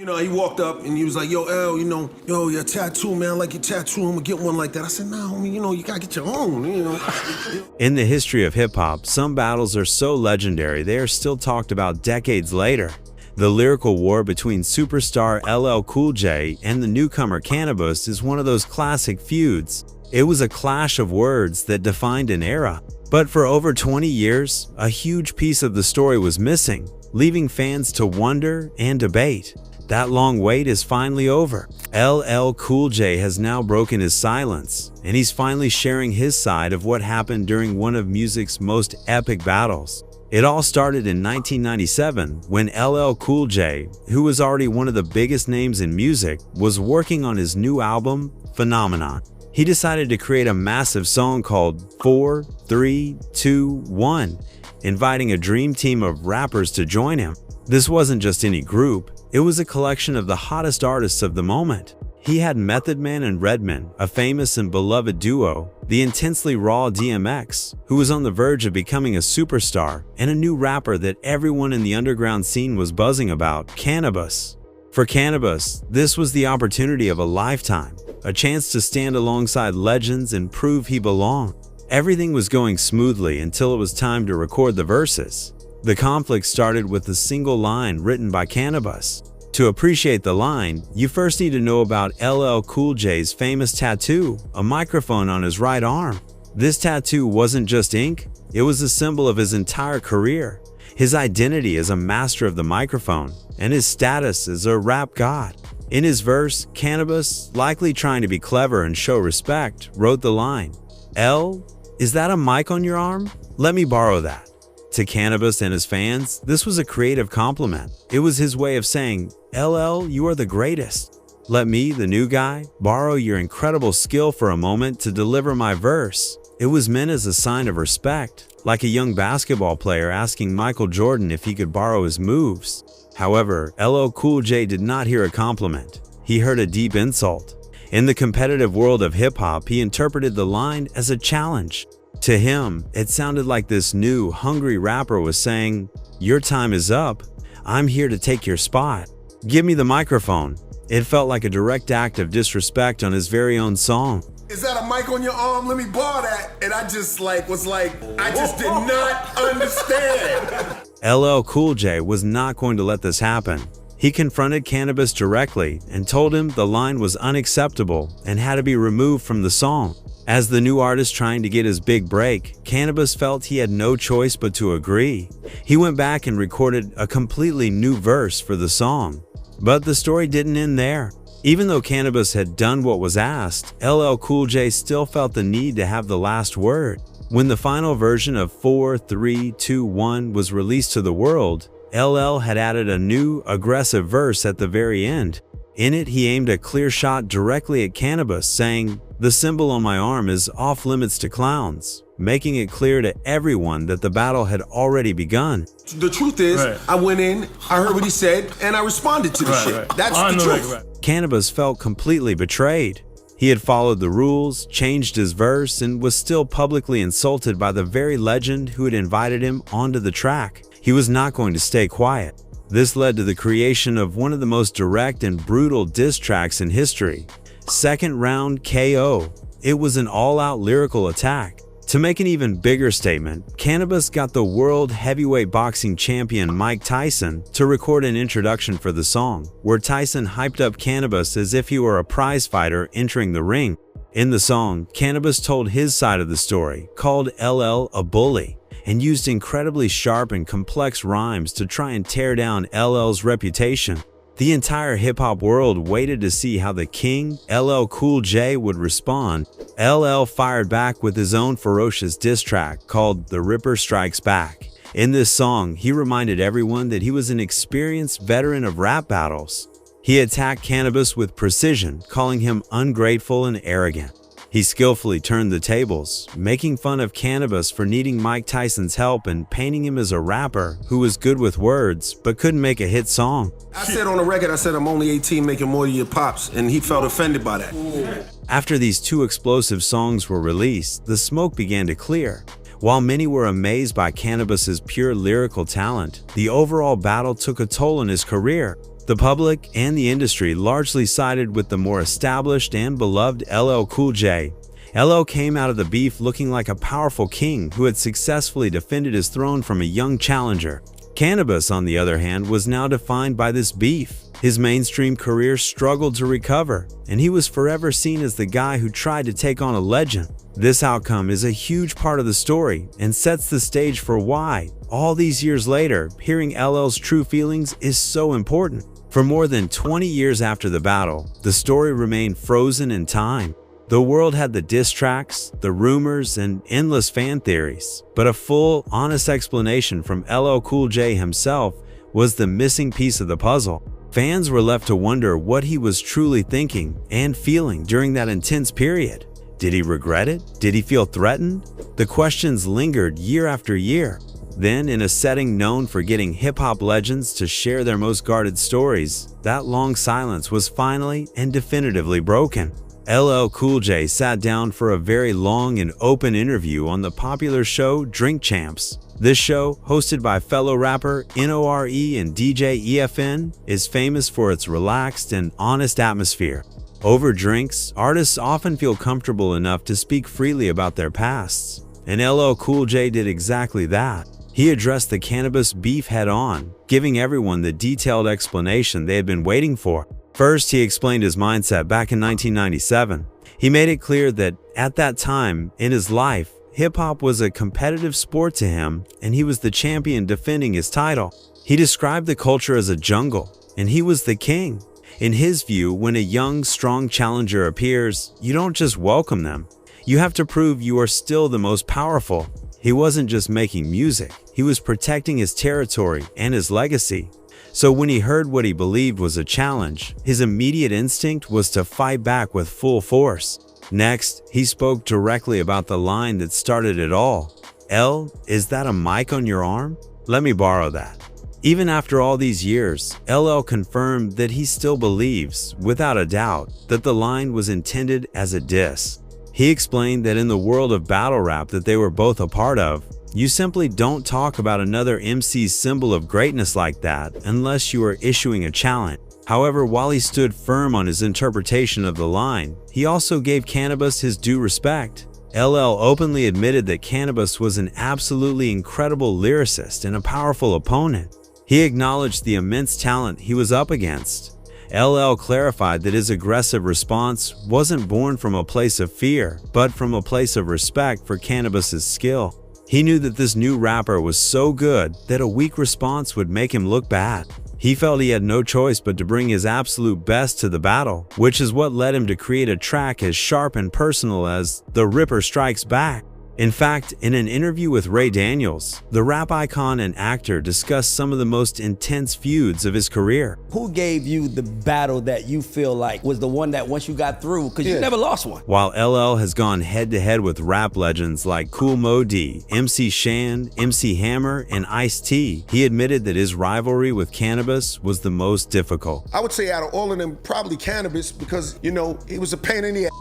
You know, he walked up and he was like, yo, L, yo, your tattoo, man, I like your tattoo, I'm gonna get one like that. I said, nah, homie, you gotta get your own, In the history of hip-hop, some battles are so legendary they are still talked about decades later. The lyrical war between superstar LL Cool J and the newcomer Canibus is one of those classic feuds. It was a clash of words that defined an era. But for over 20 years, a huge piece of the story was missing, leaving fans to wonder and debate. That long wait is finally over. LL Cool J has now broken his silence, and he's finally sharing his side of what happened during one of music's most epic battles. It all started in 1997 when LL Cool J, who was already one of the biggest names in music, was working on his new album, Phenomenon. He decided to create a massive song called 4, 3, 2, 1, inviting a dream team of rappers to join him. This wasn't just any group, it was a collection of the hottest artists of the moment. He had Method Man and Redman, a famous and beloved duo, the intensely raw DMX, who was on the verge of becoming a superstar, and a new rapper that everyone in the underground scene was buzzing about, Canibus. For Canibus, this was the opportunity of a lifetime, a chance to stand alongside legends and prove he belonged. Everything was going smoothly until it was time to record the verses. The conflict started with a single line written by Canibus. To appreciate the line, you first need to know about LL Cool J's famous tattoo, a microphone on his right arm. This tattoo wasn't just ink, it was a symbol of his entire career, his identity as a master of the microphone, and his status as a rap god. In his verse, Canibus, likely trying to be clever and show respect, wrote the line, "L, is that a mic on your arm? Let me borrow that." To Canibus and his fans, this was a creative compliment. It was his way of saying, LL, you are the greatest. Let me, the new guy, borrow your incredible skill for a moment to deliver my verse. It was meant as a sign of respect, like a young basketball player asking Michael Jordan if he could borrow his moves. However, LL Cool J did not hear a compliment. He heard a deep insult. In the competitive world of hip-hop, he interpreted the line as a challenge. To him, it sounded like this new, hungry rapper was saying, your time is up. I'm here to take your spot. Give me the microphone. It felt like a direct act of disrespect on his very own song. Is that a mic on your arm? Let me borrow that. And I just I just did not understand. LL Cool J was not going to let this happen. He confronted Canibus directly and told him the line was unacceptable and had to be removed from the song. As the new artist trying to get his big break, Canibus felt he had no choice but to agree. He went back and recorded a completely new verse for the song. But the story didn't end there. Even though Canibus had done what was asked, LL Cool J still felt the need to have the last word. When the final version of 4, 3, 2, 1 was released to the world, LL had added a new, aggressive verse at the very end. In it, he aimed a clear shot directly at Canibus, saying, "The symbol on my arm is off limits to clowns," making it clear to everyone that the battle had already begun. The truth is, right. I went in, I heard what he said, and I responded to the shit. Right. That's the truth. Canibus felt completely betrayed. He had followed the rules, changed his verse, and was still publicly insulted by the very legend who had invited him onto the track. He was not going to stay quiet. This led to the creation of one of the most direct and brutal diss tracks in history, Second Round KO. It was an all-out lyrical attack. To make an even bigger statement, Canibus got the world heavyweight boxing champion Mike Tyson to record an introduction for the song, where Tyson hyped up Canibus as if he were a prize fighter entering the ring. In the song, Canibus told his side of the story, called LL a bully, and used incredibly sharp and complex rhymes to try and tear down LL's reputation. The entire hip-hop world waited to see how the king, LL Cool J, would respond. LL fired back with his own ferocious diss track called The Ripper Strikes Back. In this song, he reminded everyone that he was an experienced veteran of rap battles. He attacked Canibus with precision, calling him ungrateful and arrogant. He skillfully turned the tables, making fun of Canibus for needing Mike Tyson's help and painting him as a rapper who was good with words but couldn't make a hit song. I said on the record, I said I'm only 18 making more than your pops, and he felt offended by that. After these two explosive songs were released, the smoke began to clear. While many were amazed by Canibus's pure lyrical talent, the overall battle took a toll on his career. The public and the industry largely sided with the more established and beloved LL Cool J. LL came out of the beef looking like a powerful king who had successfully defended his throne from a young challenger. Canibus, on the other hand, was now defined by this beef. His mainstream career struggled to recover, and he was forever seen as the guy who tried to take on a legend. This outcome is a huge part of the story and sets the stage for why, all these years later, hearing LL's true feelings is so important. For more than 20 years after the battle, the story remained frozen in time. The world had the diss tracks, the rumors, and endless fan theories, but a full, honest explanation from LL Cool J himself was the missing piece of the puzzle. Fans were left to wonder what he was truly thinking and feeling during that intense period. Did he regret it? Did he feel threatened? The questions lingered year after year. Then, in a setting known for getting hip-hop legends to share their most guarded stories, that long silence was finally and definitively broken. LL Cool J sat down for a very long and open interview on the popular show Drink Champs. This show, hosted by fellow rapper NORE and DJ EFN, is famous for its relaxed and honest atmosphere. Over drinks, artists often feel comfortable enough to speak freely about their pasts, and LL Cool J did exactly that. He addressed the Canibus beef head-on, giving everyone the detailed explanation they had been waiting for. First, he explained his mindset back in 1997. He made it clear that at that time in his life, hip-hop was a competitive sport to him, and he was the champion defending his title. He described the culture as a jungle, and he was the king. In his view, when a young, strong challenger appears, you don't just welcome them. You have to prove you are still the most powerful. He wasn't just making music, he was protecting his territory and his legacy. So when he heard what he believed was a challenge, his immediate instinct was to fight back with full force. Next, he spoke directly about the line that started it all. "L, is that a mic on your arm? Let me borrow that." Even after all these years, LL confirmed that he still believes, without a doubt, that the line was intended as a diss. He explained that in the world of battle rap that they were both a part of, you simply don't talk about another MC's symbol of greatness like that unless you are issuing a challenge. However, while he stood firm on his interpretation of the line, he also gave Canibus his due respect. LL openly admitted that Canibus was an absolutely incredible lyricist and a powerful opponent. He acknowledged the immense talent he was up against. LL clarified that his aggressive response wasn't born from a place of fear, but from a place of respect for Canibus's skill. He knew that this new rapper was so good that a weak response would make him look bad. He felt he had no choice but to bring his absolute best to the battle, which is what led him to create a track as sharp and personal as "The Ripper Strikes Back." In fact, in an interview with Ray Daniels, the rap icon and actor discussed some of the most intense feuds of his career. Who gave you the battle that you feel like was the one that once you got through, because you never lost one? While LL has gone head-to-head with rap legends like Kool Moe Dee, MC Shan, MC Hammer, and Ice-T, he admitted that his rivalry with Canibus was the most difficult. I would say out of all of them, probably Canibus, because, you know, he was a pain in the ass.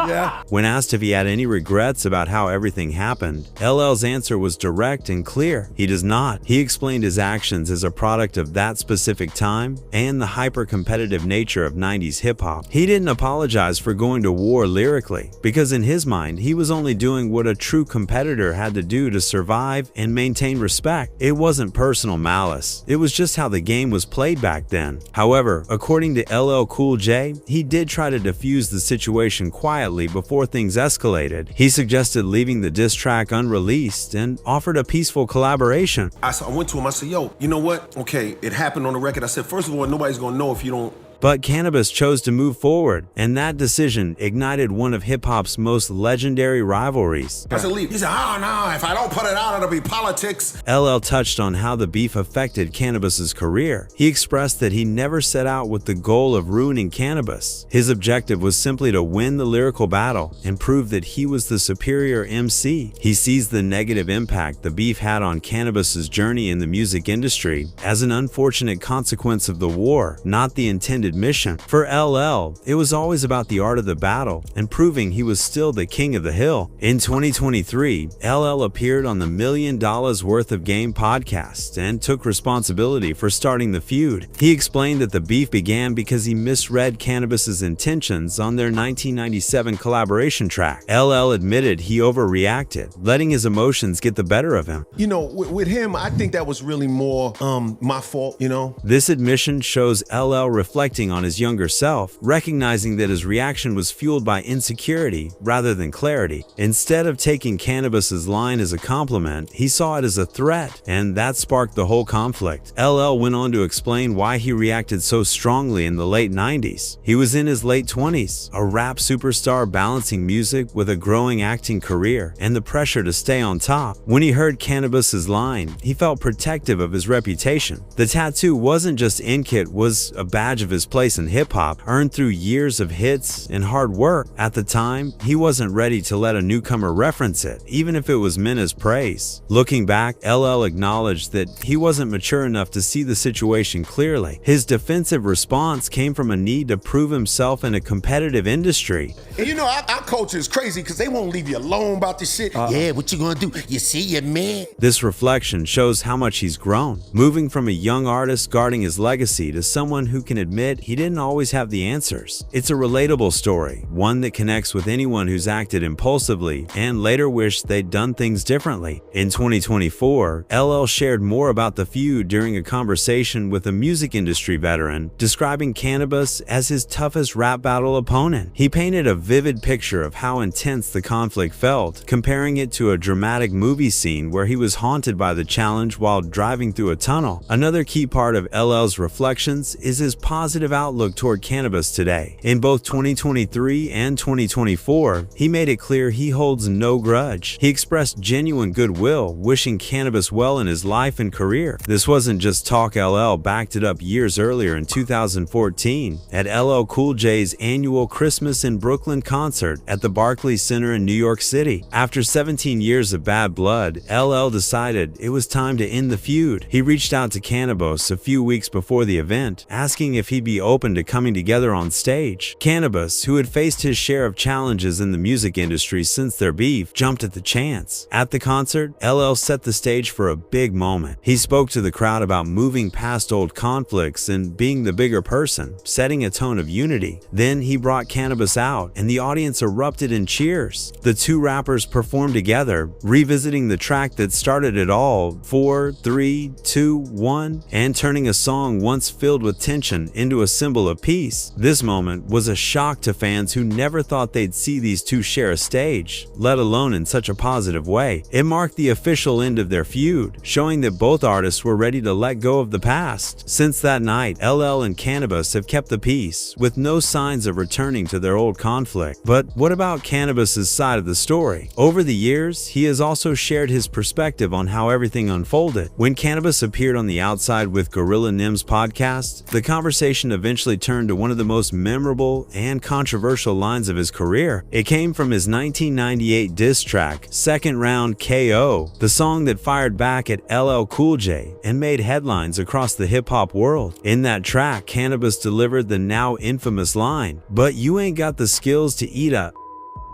Yeah. When asked if he had any regrets about how everything happened, LL's answer was direct and clear. He does not. He explained his actions as a product of that specific time and the hyper-competitive nature of 90s hip-hop. He didn't apologize for going to war lyrically, because in his mind, he was only doing what a true competitor had to do to survive and maintain respect. It wasn't personal malice. It was just how the game was played back then. However, according to LL Cool J, he did try to defuse the situation quietly before things escalated. He suggested leaving the diss track unreleased and offered a peaceful collaboration. I went to him, I said, yo, you know what? Okay, it happened on the record. I said, first of all, nobody's gonna know if you don't. But Canibus chose to move forward, and that decision ignited one of hip-hop's most legendary rivalries. I said, leave. He said, oh no, if I don't put it out, it'll be politics. LL touched on how the beef affected Canibus's career. He expressed that he never set out with the goal of ruining Canibus. His objective was simply to win the lyrical battle and prove that he was the superior MC. He sees the negative impact the beef had on Canibus's journey in the music industry as an unfortunate consequence of the war, not the intended admission. For LL, it was always about the art of the battle and proving he was still the king of the hill. In 2023, LL appeared on the $1 Million Worth of Game podcast and took responsibility for starting the feud. He explained that the beef began because he misread Canibus's intentions on their 1997 collaboration track. LL admitted he overreacted, letting his emotions get the better of him. You know, with him, I think that was really more my fault, you know? This admission shows LL reflecting on his younger self, recognizing that his reaction was fueled by insecurity rather than clarity. Instead of taking Canibus's line as a compliment, he saw it as a threat, and that sparked the whole conflict. LL went on to explain why he reacted so strongly in the late 90s. He was in his late 20s, a rap superstar balancing music with a growing acting career and the pressure to stay on top. When he heard Canibus's line, he felt protective of his reputation. The tattoo wasn't just ink, it was a badge of his place in hip-hop, earned through years of hits and hard work. At the time, he wasn't ready to let a newcomer reference it, even if it was meant as praise. Looking back, LL acknowledged that he wasn't mature enough to see the situation clearly. His defensive response came from a need to prove himself in a competitive industry. And you know, our culture is crazy because they won't leave you alone about this shit. Yeah, what you gonna do? You see your man? This reflection shows how much he's grown, moving from a young artist guarding his legacy to someone who can admit he didn't always have the answers. It's a relatable story, one that connects with anyone who's acted impulsively and later wished they'd done things differently. In 2024, LL shared more about the feud during a conversation with a music industry veteran, describing Canibus as his toughest rap battle opponent. He painted a vivid picture of how intense the conflict felt, comparing it to a dramatic movie scene where he was haunted by the challenge while driving through a tunnel. Another key part of LL's reflections is his positive outlook toward Canibus today. In both 2023 and 2024, he made it clear he holds no grudge. He expressed genuine goodwill, wishing Canibus well in his life and career. This wasn't just talk. LL backed it up years earlier in 2014 at LL Cool J's annual Christmas in Brooklyn concert at the Barclays Center in New York City. After 17 years of bad blood, LL decided it was time to end the feud. He reached out to Canibus a few weeks before the event, asking if he'd be open to coming together on stage. Canibus, who had faced his share of challenges in the music industry since their beef, jumped at the chance. At the concert, LL set the stage for a big moment. He spoke to the crowd about moving past old conflicts and being the bigger person, setting a tone of unity. Then he brought Canibus out, and the audience erupted in cheers. The two rappers performed together, revisiting the track that started it all, 4, 3, 2, 1, and turning a song once filled with tension into a symbol of peace. This moment was a shock to fans who never thought they'd see these two share a stage, let alone in such a positive way. It marked the official end of their feud, showing that both artists were ready to let go of the past. Since that night, LL and Canibus have kept the peace, with no signs of returning to their old conflict. But what about Canibus's side of the story? Over the years, he has also shared his perspective on how everything unfolded. When Canibus appeared on The Outside with Gorilla Nim's podcast, the conversation eventually turned to one of the most memorable and controversial lines of his career. It came from his 1998 diss track, Second Round KO, the song that fired back at LL Cool J and made headlines across the hip-hop world. In that track, Canibus delivered the now infamous line, "But you ain't got the skills to eat a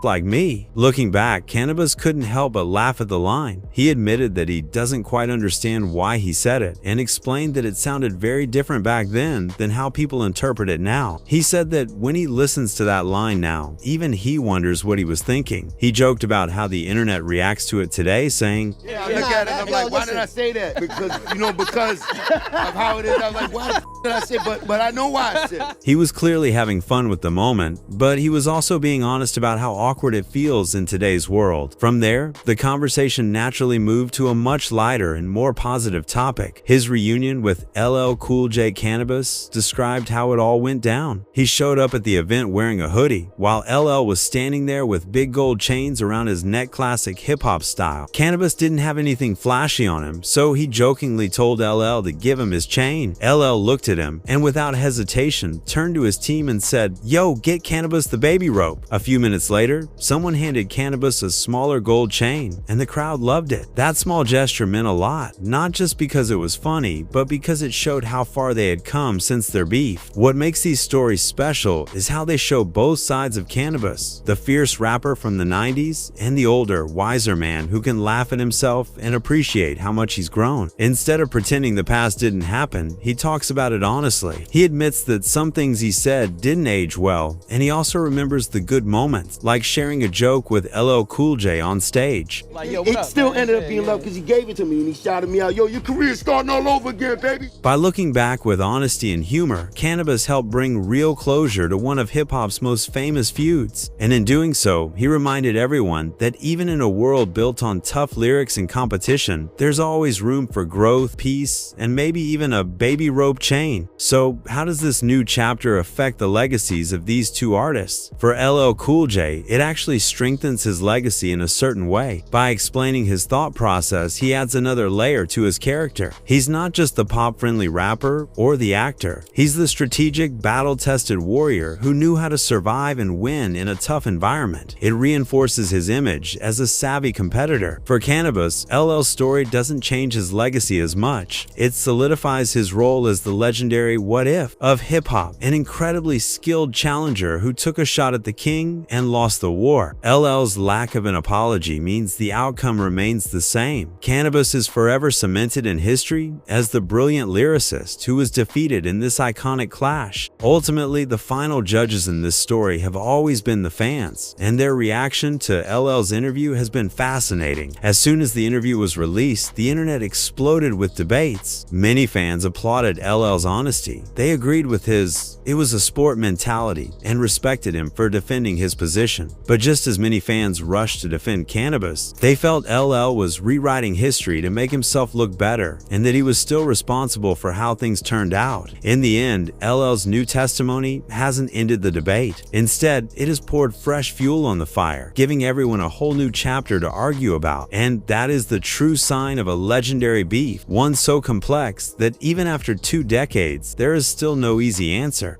like me." Looking back, Canibus couldn't help but laugh at the line. He admitted that he doesn't quite understand why he said it and explained that it sounded very different back then than how people interpret it now. He said that when he listens to that line now, even he wonders what he was thinking. He joked about how the internet reacts to it today, saying, Yeah, I look at it and I'm like, why did I say that? Because of how it is. I'm like, why the did I say? But I know why I said it. He was clearly having fun with the moment, but he was also being honest about how awkward it feels in today's world. From there, the conversation naturally moved to a much lighter and more positive topic. His reunion with LL Cool J Canibus described how it all went down. He showed up at the event wearing a hoodie, while LL was standing there with big gold chains around his neck, classic hip-hop style. Canibus didn't have anything flashy on him, so he jokingly told LL to give him his chain. LL looked at him and without hesitation turned to his team and said, "Yo, get Canibus the baby rope." A few minutes later, later, someone handed Canibus a smaller gold chain, and the crowd loved it. That small gesture meant a lot, not just because it was funny, but because it showed how far they had come since their beef. What makes these stories special is how they show both sides of Canibus, the fierce rapper from the 90s and the older, wiser man who can laugh at himself and appreciate how much he's grown. Instead of pretending the past didn't happen, he talks about it honestly. He admits that some things he said didn't age well, and he also remembers the good moments, like sharing a joke with LL Cool J on stage. Like, yo, it still ended up being love because he gave it to me and he shouted me out, yo, your career's starting all over again, baby. By looking back with honesty and humor, Canibus helped bring real closure to one of hip-hop's most famous feuds. And in doing so, he reminded everyone that even in a world built on tough lyrics and competition, there's always room for growth, peace, and maybe even a baby rope chain. So how does this new chapter affect the legacies of these two artists? For LL Cool J, it actually strengthens his legacy in a certain way. By explaining his thought process, he adds another layer to his character. He's not just the pop-friendly rapper or the actor. He's the strategic, battle-tested warrior who knew how to survive and win in a tough environment. It reinforces his image as a savvy competitor. For Canibus, LL's story doesn't change his legacy as much. It solidifies his role as the legendary what if of hip-hop, an incredibly skilled challenger who took a shot at the king and lost the war. LL's lack of an apology means the outcome remains the same. Canibus is forever cemented in history as the brilliant lyricist who was defeated in this iconic clash. Ultimately, the final judges in this story have always been the fans, and their reaction to LL's interview has been fascinating. As soon as the interview was released, the internet exploded with debates. Many fans applauded LL's honesty. They agreed with his "it was a sport" mentality and respected him for defending his position. But just as many fans rushed to defend Canibus, they felt LL was rewriting history to make himself look better and that he was still responsible for how things turned out. In the end, LL's new testimony hasn't ended the debate. Instead, it has poured fresh fuel on the fire, giving everyone a whole new chapter to argue about. And that is the true sign of a legendary beef, one so complex that even after 2 decades, there is still no easy answer.